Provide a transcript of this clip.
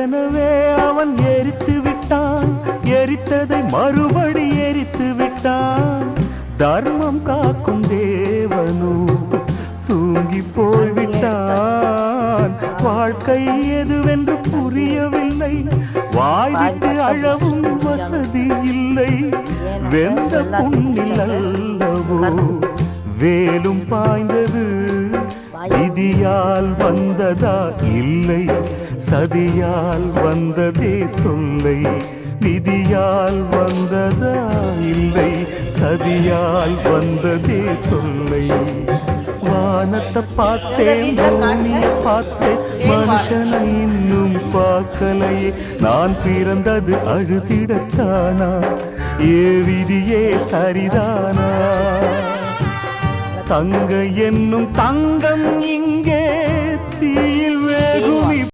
ஏற்கனவே அவன் எரித்து விட்டான், எரித்ததை மறுபடி எரித்து விட்டான். தர்மம் காக்கும் தேவனோ தூங்கி போய்விட்டான். வாழ்க்கை எதுவென்று புரியவில்லை, வாய்விட்டு அழவும் வசதி இல்லை. வெந்த புண்ணில் அல்லவோ வேலும் பாய்ந்தது, விதியால் வந்ததா இல்லை, சதியால் வந்ததே தொல்லை. விதியால் வந்ததா இல்லை, சதியால் வந்ததே தொல்லை. வானத்தை பார்த்தேன், பூமியை பார்த்தேன், மனுஷனை இன்னும் பார்க்கலையே. நான் பிறந்தது அழுதிடத்தானா, ஏ விதியே சரிதானா? தங்க என்னும் தங்கம் இங்கே தீய